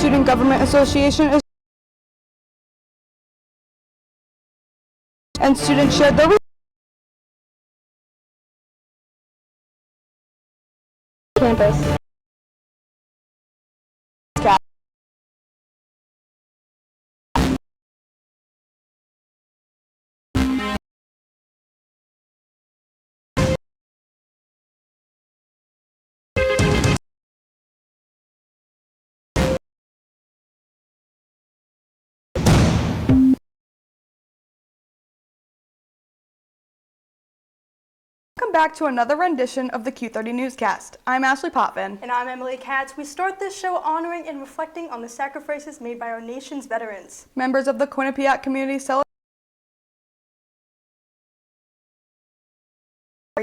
Student Government Association and students shared their campus. Welcome back to another rendition of the Q30 Newscast. I'm Ashley Potvin. And I'm Emily Katz. We start this show honoring and reflecting on the sacrifices made by our nation's veterans. Members of the Quinnipiac community celebrate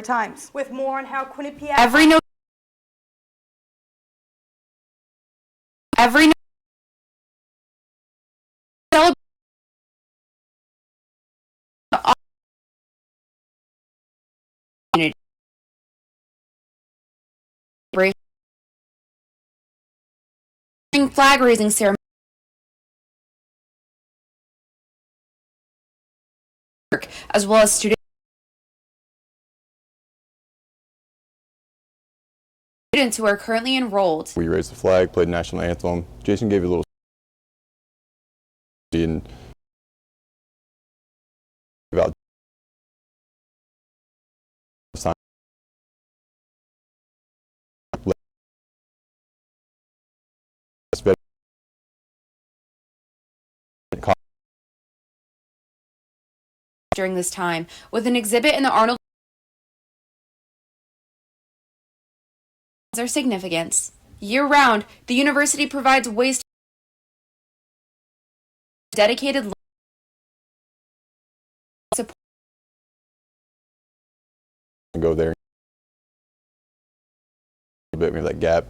times. With more on how Quinnipiac flag raising ceremony as well as students who are currently enrolled. We raised the flag, played national anthem. Jason gave you a little and about during this time with an exhibit in the Arnold their significance. Year-round, the university provides ways to dedicated support. Go there a bit, maybe that gap.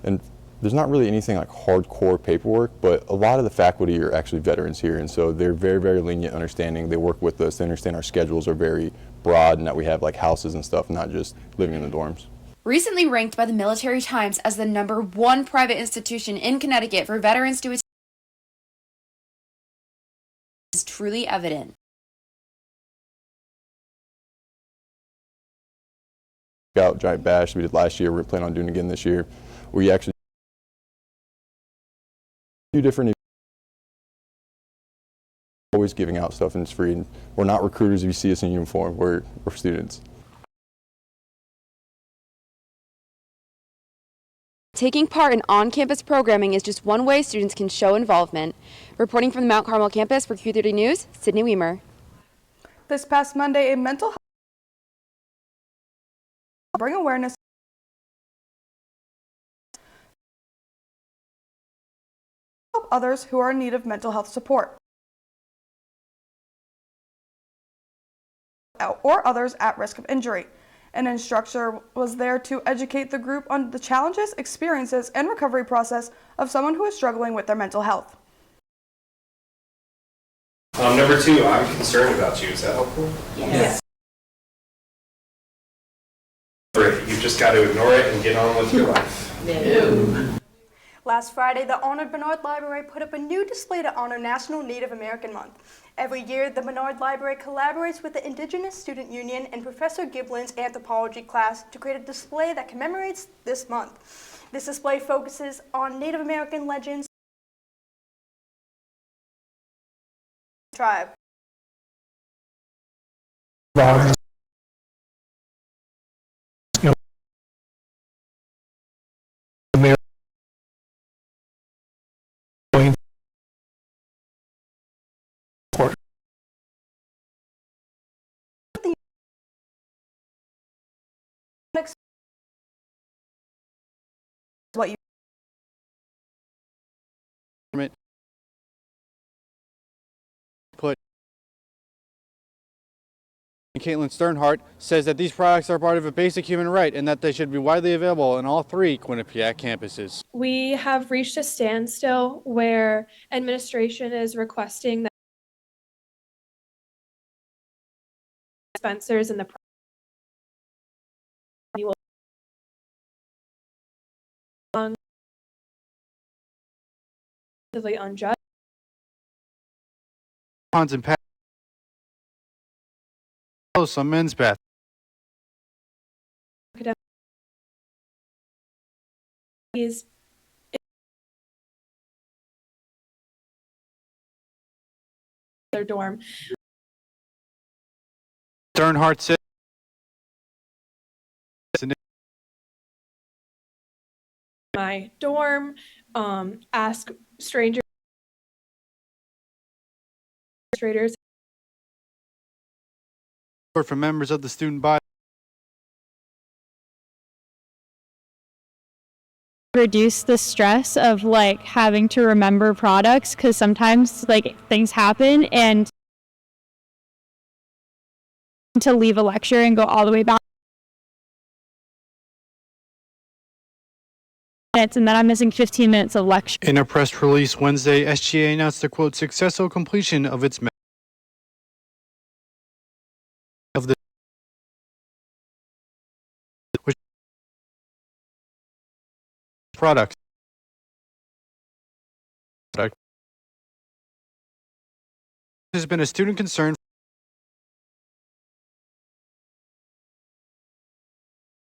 And there's not really anything like hardcore paperwork, but a lot of the faculty are actually veterans here, and so they're very, very lenient, understanding. They work with us. They understand our schedules are very broad and that we have like houses and stuff, not just living in the dorms. Recently ranked by the Military Times as the #1 private institution in Connecticut for veterans to attend is truly evident. Out giant bash we did last year. We're planning on doing it again this year. We actually do different, always giving out stuff and it's free. And we're not recruiters if you see us in uniform. We're students. Taking part in on-campus programming is just one way students can show involvement. Reporting from the Mount Carmel campus for Q30 News, Sydney Weimer. This past Monday, a mental health bring awareness help others who are in need of mental health support or others at risk of injury. An instructor was there to educate the group on the challenges, experiences, and recovery process of someone who is struggling with their mental health. Number 2, I'm concerned about you. Is that helpful? Yes. You've just got to ignore it and get on with your life. No. Last Friday, the Honored Bernard Library put up a new display to honor National Native American Month. Every year, the Bernard Library collaborates with the Indigenous Student Union and Professor Giblin's anthropology class to create a display that commemorates this month. This display focuses on Native American legends, tribe. What you put. Caitlin Sternhardt says that these products are part of a basic human right and that they should be widely available on all 3 Quinnipiac campuses. We have reached a standstill where administration is requesting that dispensers in the unjust. Ponds and pads some men's bath. Is their dorm. Sternhardt said My dorm, ask strangers, administrators. for members of the student body. Reduce the stress of like having to remember products, because sometimes like things happen, and to leave a lecture and go all the way back, and then I'm missing 15 minutes of lecture. In a press release Wednesday, SGA announced the quote successful completion of its of the products. There's been a student concern.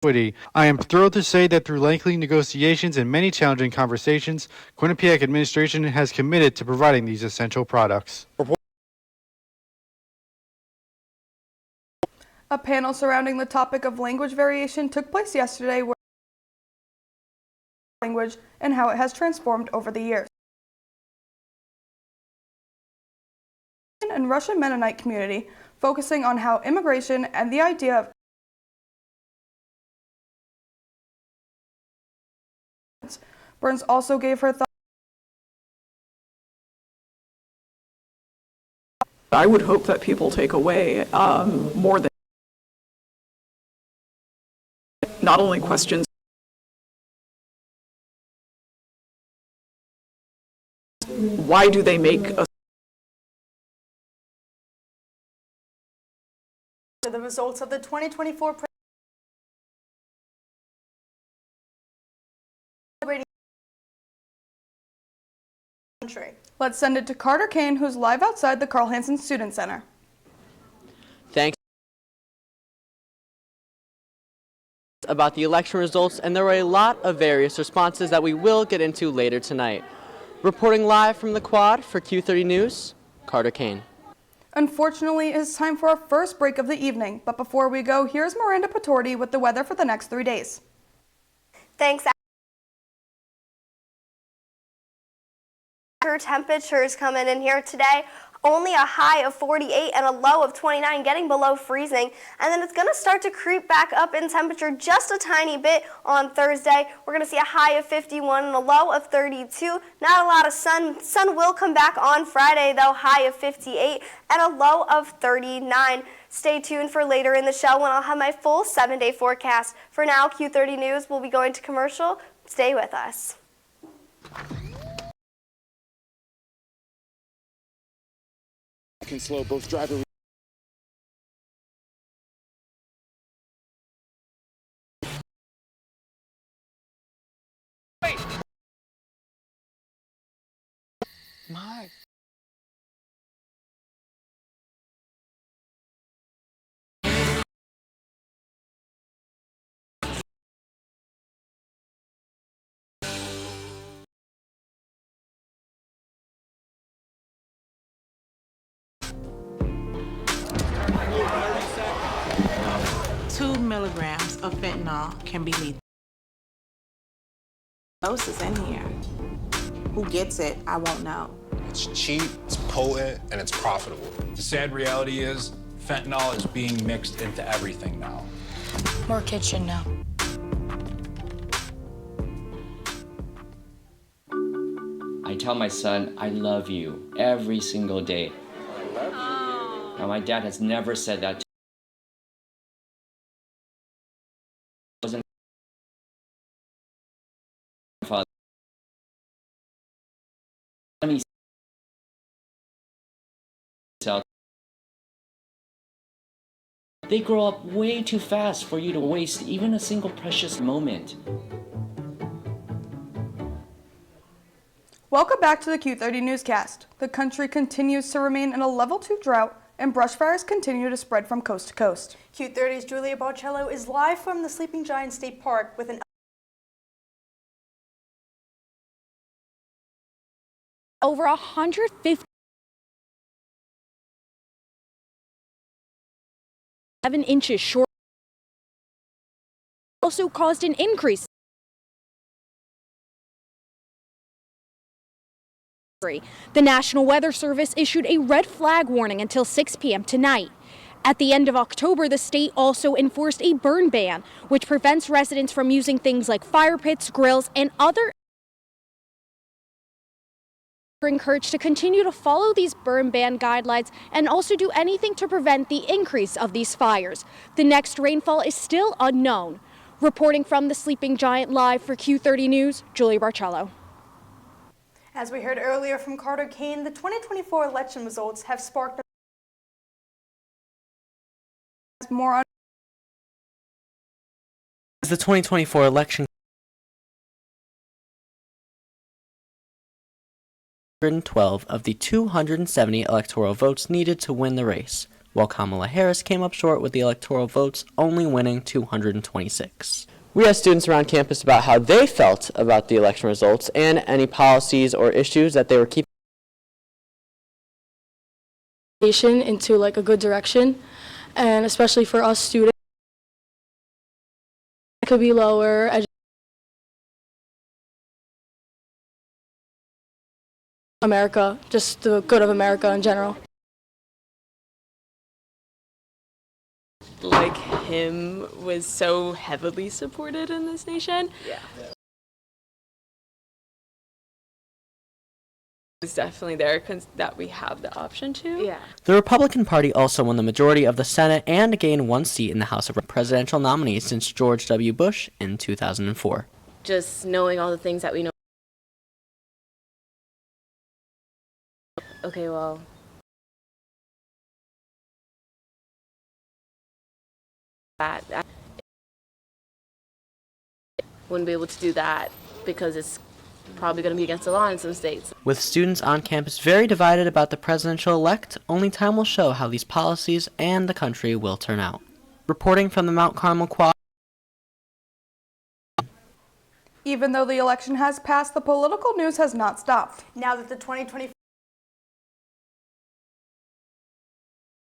I am thrilled to say that through lengthy negotiations and many challenging conversations, Quinnipiac administration has committed to providing these essential products. A panel surrounding the topic of language variation took place yesterday, where language and how it has transformed over the years. And Russian Mennonite community, focusing on how immigration and the idea of Burns also gave her thoughts. I would hope that people take away more than not only questions. Why do they make a The results of the 2024 country. Let's send it to Carter Kane, who's live outside the Carl Hansen Student Center. Thanks. About the election results, and there were a lot of various responses that we will get into later tonight. Reporting live from the Quad for Q30 News, Carter Kane. Unfortunately, it is time for our first break of the evening, but before we go, here's Miranda Patorti with the weather for the next 3 days. Thanks. Temperatures coming in here today. Only a high of 48 and a low of 29, getting below freezing. And then it's going to start to creep back up in temperature just a tiny bit on Thursday. We're going to see a high of 51 and a low of 32. Not a lot of sun. Sun will come back on Friday, though, high of 58 and a low of 39. Stay tuned for later in the show when I'll have my full 7-day forecast. For now, Q30 News will be going to commercial. Stay with us. Can slow both driver. Wait. My. Milligrams of fentanyl can be lethal. Doses in here. Who gets it, I won't know. It's cheap, it's potent, and it's profitable. The sad reality is fentanyl is being mixed into everything now. More kids should know. I tell my son, I love you every single day. I love you. Now, my dad has never said that to me. Father. Let me out. They grow up way too fast for you to waste even a single precious moment. Welcome back to the Q30 Newscast. The country continues to remain in a level 2 drought and brush fires continue to spread from coast to coast. Q30's Julia Barcello is live from the Sleeping Giant State Park with an over 150 7 inches short also caused an increase. The National Weather Service issued a red flag warning until 6 p.m. tonight. At the end of October, the state also enforced a burn ban, which prevents residents from using things like fire pits, grills, and other. Are encouraged to continue to follow these burn ban guidelines and also do anything to prevent the increase of these fires. The next rainfall is still unknown. Reporting from the Sleeping Giant live for Q30 News, Julia Barcello. As we heard earlier from Carter Kane, the 2024 election results have sparked more on the 2024 election. 112 of the 270 electoral votes needed to win the race, while Kamala Harris came up short with the electoral votes only winning 226. We asked students around campus about how they felt about the election results and any policies or issues that they were keeping into like a good direction, and especially for us students, it could be lower. America, just the good of America in general. Like him was so heavily supported in this nation. Yeah. It's definitely there that we have the option to. Yeah. The Republican Party also won the majority of the Senate and gained one seat in the House of Presidential nominees since George W. Bush in 2004. Just knowing all the things that we know. Okay, well. I wouldn't be able to do that because it's probably going to be against the law in some states. With students on campus very divided about the presidential-elect, only time will show how these policies and the country will turn out. Reporting from the Mount Carmel Quad. Even though the election has passed, the political news has not stopped. Now that the 2024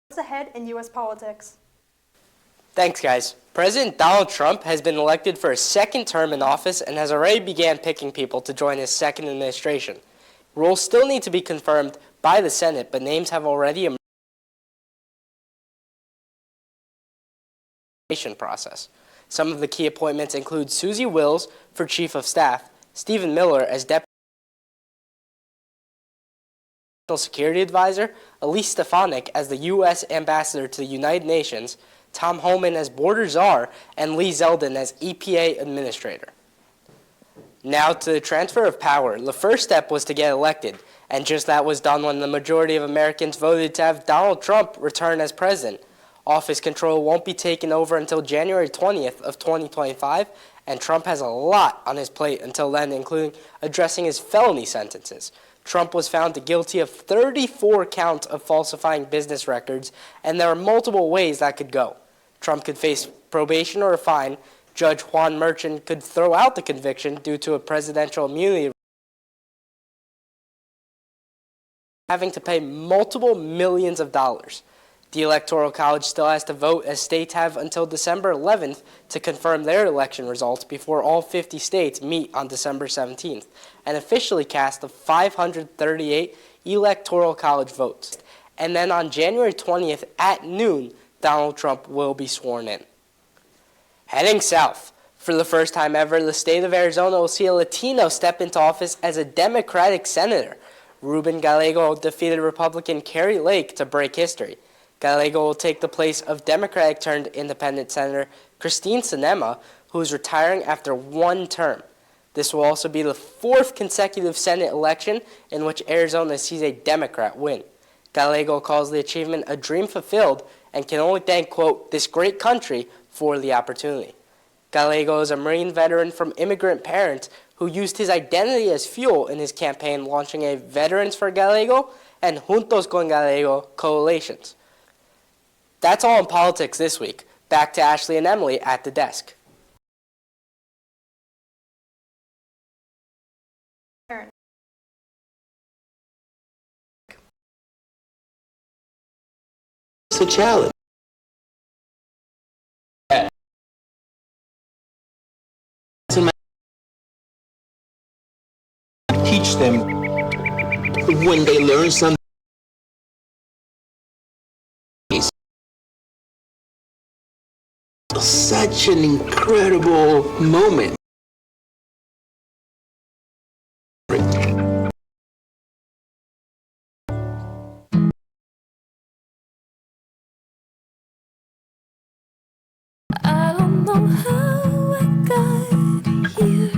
is ahead in U.S. politics. Thanks, guys. President Donald Trump has been elected for a second term in office and has already began picking people to join his second administration. Rules still need to be confirmed by the Senate, but names have already emerged in the process. Some of the key appointments include Susie Wills for Chief of Staff, Stephen Miller as Deputy National Security Advisor, Elise Stefanik as the U.S. Ambassador to the United Nations, Tom Homan as Border Czar, and Lee Zeldin as EPA Administrator. Now to the transfer of power. The first step was to get elected, and just that was done when the majority of Americans voted to have Donald Trump return as president. Office control won't be taken over until January 20th of 2025, and Trump has a lot on his plate until then, including addressing his felony sentences. Trump was found guilty of 34 counts of falsifying business records, and there are multiple ways that could go. Trump could face probation or a fine. Judge Juan Merchan could throw out the conviction due to a presidential immunity, having to pay multiple millions of dollars. The Electoral College still has to vote, as states have until December 11th to confirm their election results before all 50 states meet on December 17th and officially cast the 538 Electoral College votes. And then on January 20th at noon, Donald Trump will be sworn in. Heading south. For the first time ever, the state of Arizona will see a Latino step into office as a Democratic senator. Ruben Gallego defeated Republican Kari Lake to break history. Gallego will take the place of Democratic-turned-independent Senator Christine Sinema, who is retiring after one term. This will also be the fourth consecutive Senate election in which Arizona sees a Democrat win. Gallego calls the achievement a dream fulfilled and can only thank, quote, this great country for the opportunity. Gallego is a Marine veteran from immigrant parents who used his identity as fuel in his campaign, launching a Veterans for Gallego and Juntos con Gallego coalitions. That's all in politics this week. Back to Ashley and Emily at the desk. It's a challenge. Teach them when they learn something. Such an incredible moment. I don't know how I got here.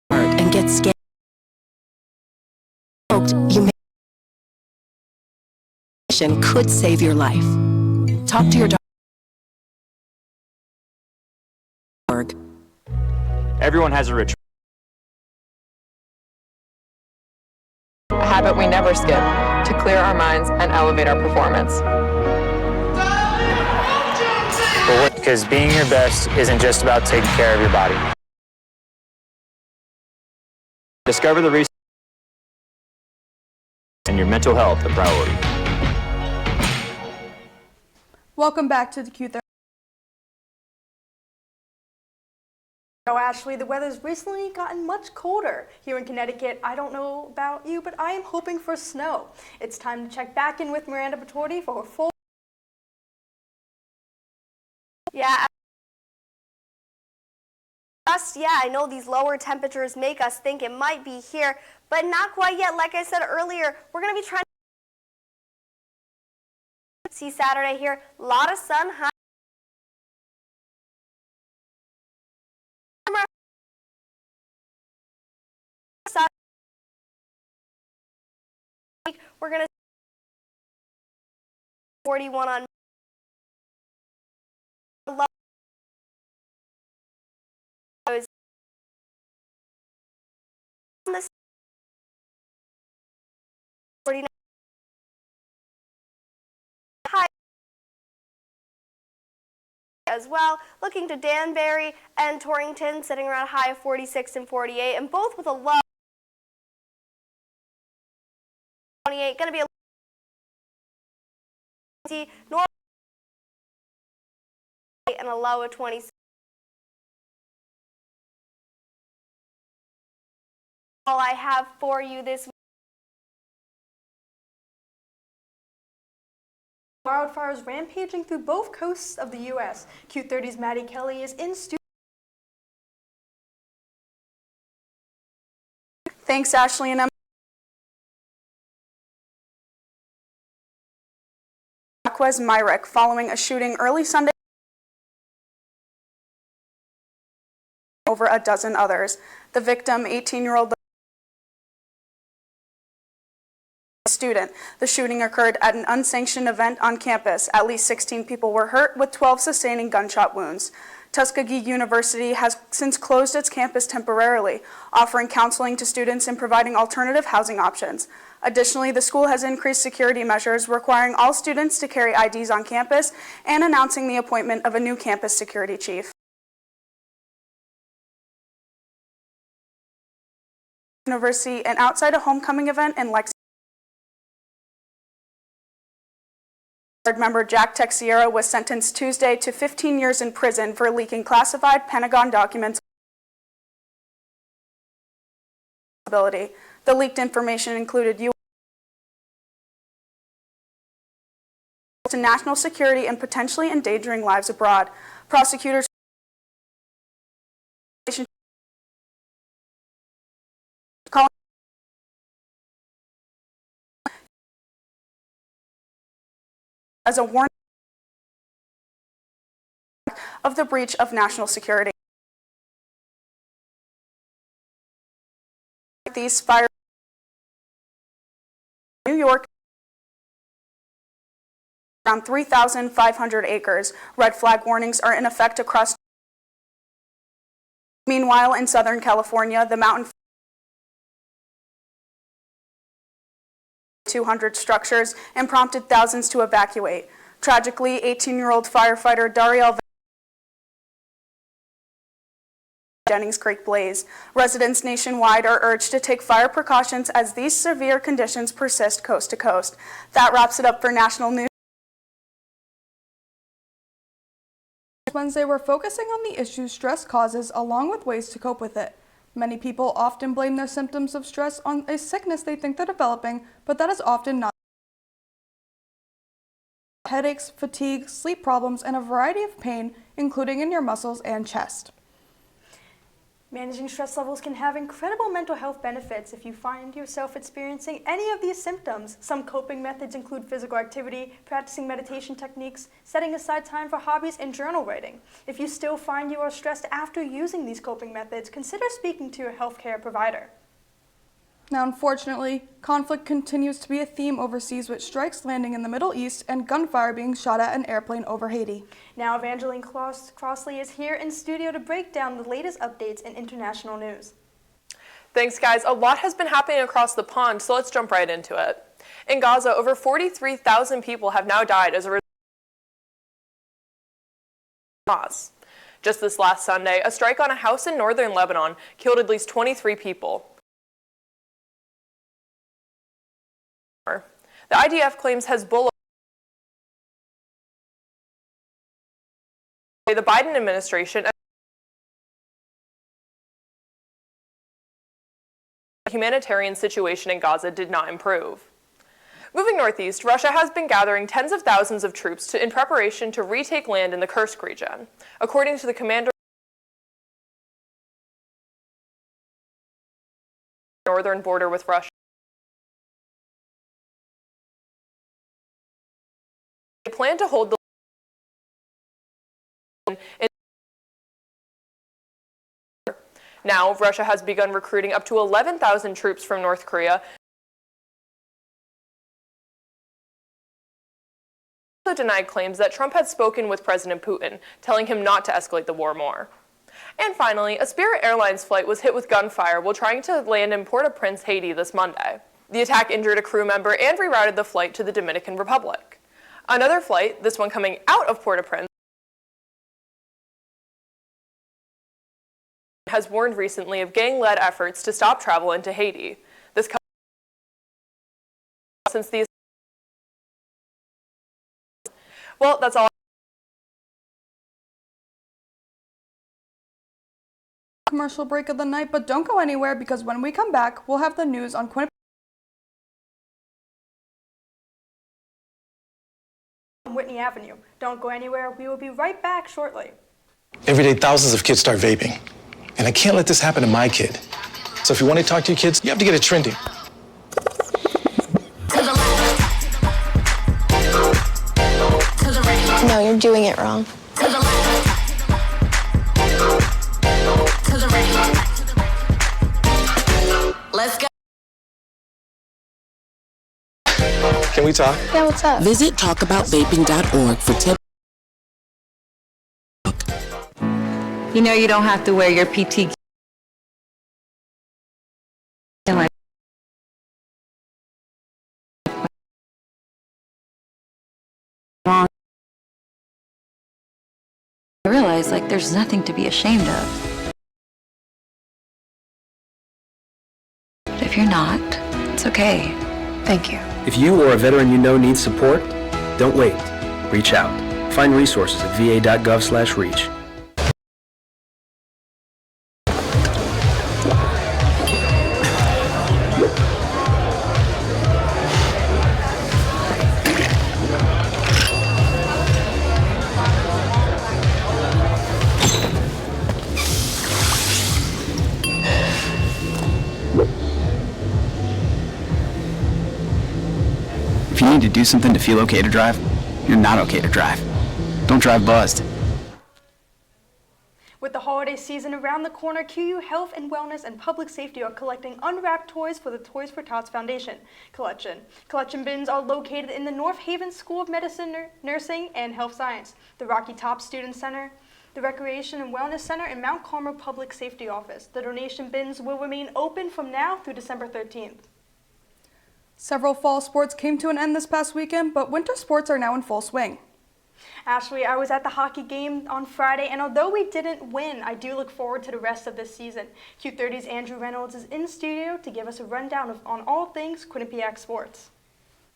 And get scared. You could save your life. Talk to your doctor. Everyone has a ritual. A habit we never skip to clear our minds and elevate our performance. Because being your best isn't just about taking care of your body. Discover the research and your mental health a priority. Welcome back to the Q30. So Ashley, the weather's recently gotten much colder here in Connecticut. I don't know about you, but I am hoping for snow. It's time to check back in with Miranda Batorti for her full. Yeah. I know these lower temperatures make us think it might be here, but not quite yet. Like I said earlier, we're going to be trying to see Saturday here. A lot of sun, high. We're going to 41 on low. On the 49 high as well. Looking to Danbury and Torrington, sitting around a high of 46 and 48, and both with a low 28. Going to be a north and a low of 26. All I have for you this week. Wildfires rampaging through both coasts of the U.S. Q30's Maddie Kelly is in studio. Thanks, Ashley and Emma. Marquez Myrick following a shooting early Sunday over a dozen others. The victim, 18-year-old student. The shooting occurred at an unsanctioned event on campus. At least 16 people were hurt, with 12 sustaining gunshot wounds. Tuskegee University has since closed its campus temporarily, offering counseling to students and providing alternative housing options. Additionally, the school has increased security measures, requiring all students to carry IDs on campus and announcing the appointment of a new campus security chief. University and outside a homecoming event in Lexington. Board member Jack Texiera was sentenced Tuesday to 15 years in prison for leaking classified Pentagon documents. The leaked information included U.S. to national security and potentially endangering lives abroad. Prosecutors as a warning of the breach of national security. These fire New York around 3,500 acres. Red flag warnings are in effect across. Meanwhile, in Southern California, the mountain 200 structures and prompted thousands to evacuate. Tragically, 18-year-old firefighter Dariel Jennings Creek blaze. Residents nationwide are urged to take fire precautions as these severe conditions persist coast to coast. That wraps it up for National News. Wednesday, we're focusing on the issues stress causes along with ways to cope with it. Many people often blame their symptoms of stress on a sickness they think they're developing, but that is often not. Headaches, fatigue, sleep problems, and a variety of pain, including in your muscles and chest. Managing stress levels can have incredible mental health benefits if you find yourself experiencing any of these symptoms. Some coping methods include physical activity, practicing meditation techniques, setting aside time for hobbies, and journal writing. If you still find you are stressed after using these coping methods, consider speaking to your healthcare provider. Now, unfortunately, conflict continues to be a theme overseas with strikes landing in the Middle East and gunfire being shot at an airplane over Haiti. Now, Evangeline Crossley is here in studio to break down the latest updates in international news. Thanks, guys. A lot has been happening across the pond, so let's jump right into it. In Gaza, over 43,000 people have now died as a result of Hamas. Just this last Sunday, a strike on a house in northern Lebanon killed at least 23 people. The IDF claims Hezbollah. The Biden administration. The humanitarian situation in Gaza did not improve. Moving northeast, Russia has been gathering tens of thousands of troops in preparation to retake land in the Kursk region. According to the commander of the northern border with Russia, they plan to hold the Now, Russia has begun recruiting up to 11,000 troops from North Korea. Also denied claims that Trump had spoken with President Putin, telling him not to escalate the war more. And finally, a Spirit Airlines flight was hit with gunfire while trying to land in Port-au-Prince, Haiti this Monday. The attack injured a crew member and rerouted the flight to the Dominican Republic. Another flight, this one coming out of Port-au-Prince, has warned recently of gang-led efforts to stop travel into Haiti. This comes since the... Well, that's all. Commercial break of the night, but don't go anywhere because when we come back, we'll have the news on Quinnipiac. Whitney Avenue. Don't go anywhere. We will be right back shortly. Every day, thousands of kids start vaping. And I can't let this happen to my kid. So if you want to talk to your kids, you have to get it trending. No, you're doing it wrong. Let's go. Can we talk? Yeah, what's up? Visit talkaboutvaping.org for tips. You know you don't have to wear your PT. I realize, like, there's nothing to be ashamed of. But if you're not, it's okay. Thank you. If you or a veteran you know needs support, don't wait. Reach out. Find resources at va.gov/reach. If you need to do something to feel okay to drive, you're not okay to drive. Don't drive buzzed. With the holidays holiday season around the corner, QU Health and Wellness and Public Safety are collecting unwrapped toys for the Toys for Tots Foundation collection. Collection bins are located in the North Haven School of Medicine, Nursing, and Health Science, the Rocky Top Student Center, the Recreation and Wellness Center, and Mount Carmel Public Safety Office. The donation bins will remain open from now through December 13th. Several fall sports came to an end this past weekend, but winter sports are now in full swing. Ashley, I was at the hockey game on Friday, and although we didn't win, I do look forward to the rest of this season. Q30's Andrew Reynolds is in studio to give us a rundown on all things Quinnipiac sports.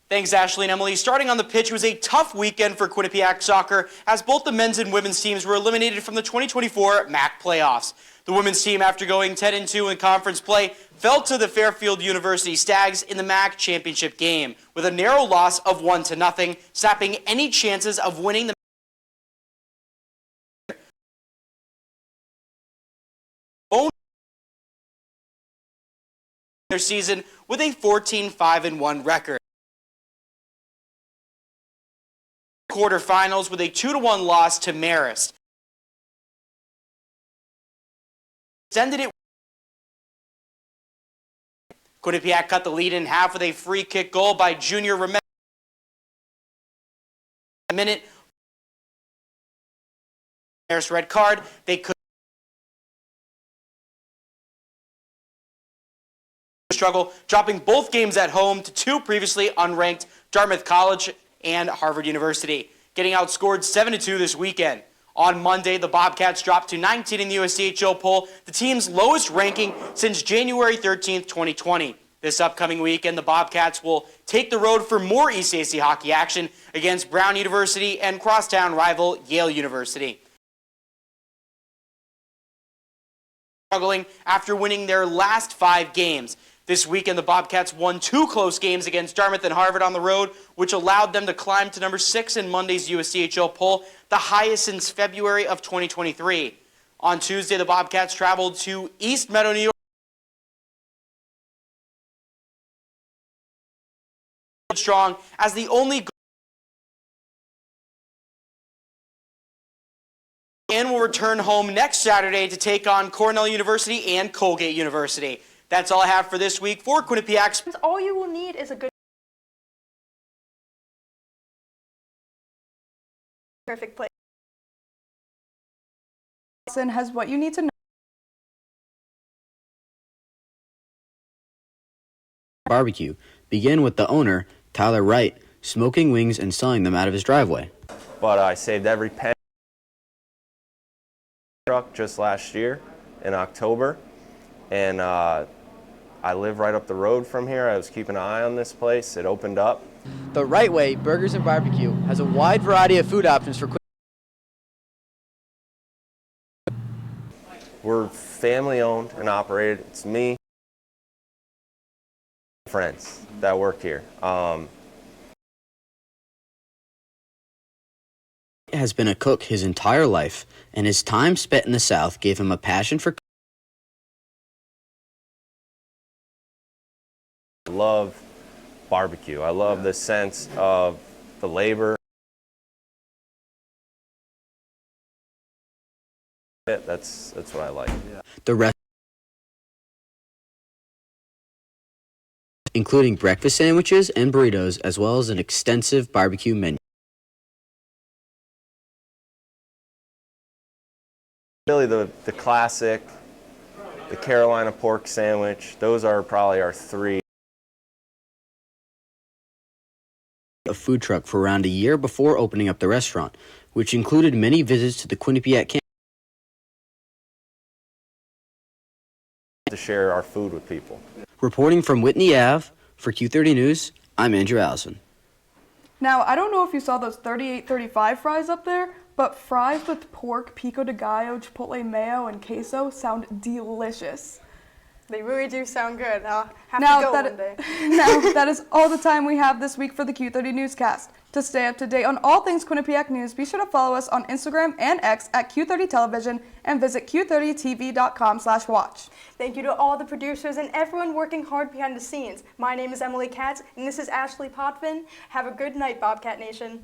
Thanks, Ashley and Emily. Starting on the pitch, it was a tough weekend for Quinnipiac soccer as both the men's and women's teams were eliminated from the 2024 MAC playoffs. The women's team, after going 10-2 in conference play, fell to the Fairfield University Stags in the MAC championship game with a narrow loss of 1-0, sapping any chances of winning the their season with a 14-5-1 record. Quarterfinals with a 2-1 loss to Marist. Extended it. Quinnipiac cut the lead in half with a free kick goal by Junior Ramirez. A minute. Marist red card. They could struggle, dropping both games at home to two previously unranked Dartmouth College and Harvard University, getting outscored 7-2 this weekend. On Monday, the Bobcats dropped to 19 in the USCHO poll, the team's lowest ranking since January 13th, 2020. This upcoming weekend, the Bobcats will take the road for more ECAC hockey action against Brown University and crosstown rival Yale University. Struggling after winning their last 5 games. This weekend, the Bobcats won 2 close games against Dartmouth and Harvard on the road, which allowed them to climb to number 6 in Monday's USCHO poll, the highest since February of 2023. On Tuesday, the Bobcats traveled to East Meadow, New York. Strong as the only and will return home next Saturday to take on Cornell University and Colgate University. That's all I have for this week. For Quinnipiac, all you will need is a good perfect play. Has what you need to know. Barbecue. Begin with the owner, Tyler Wright, smoking wings and selling them out of his driveway. But I saved every penny truck just last year in October, and I live right up the road from here. I was keeping an eye on this place. It opened up. The Right Way Burgers and Barbecue has a wide variety of food options for We're family owned and operated. It's me, friends that work here. Has been a cook his entire life, and his time spent in the South gave him a passion for I love barbecue. I love the sense of the labor. That's what I like. the rest, including breakfast sandwiches and burritos, as well as an extensive barbecue menu. Really the classic, the Carolina pork sandwich, those are probably our 3. A food truck for around a year before opening up the restaurant, which included many visits to the Quinnipiac campus to share our food with people. Reporting from Whitney Ave for Q30 News, I'm Andrew Allison. Now, I don't know if you saw those 38.35 fries up there, but fries with pork, pico de gallo, chipotle mayo, and queso sound delicious. They really do sound good. I'll have Now to go that, one day. now, that is all the time we have this week for the Q30 Newscast. To stay up to date on all things Quinnipiac News, be sure to follow us on Instagram and X at Q30 Television and visit q30tv.com/watch. Thank you to all the producers and everyone working hard behind the scenes. My name is Emily Katz, and this is Ashley Potvin. Have a good night, Bobcat Nation.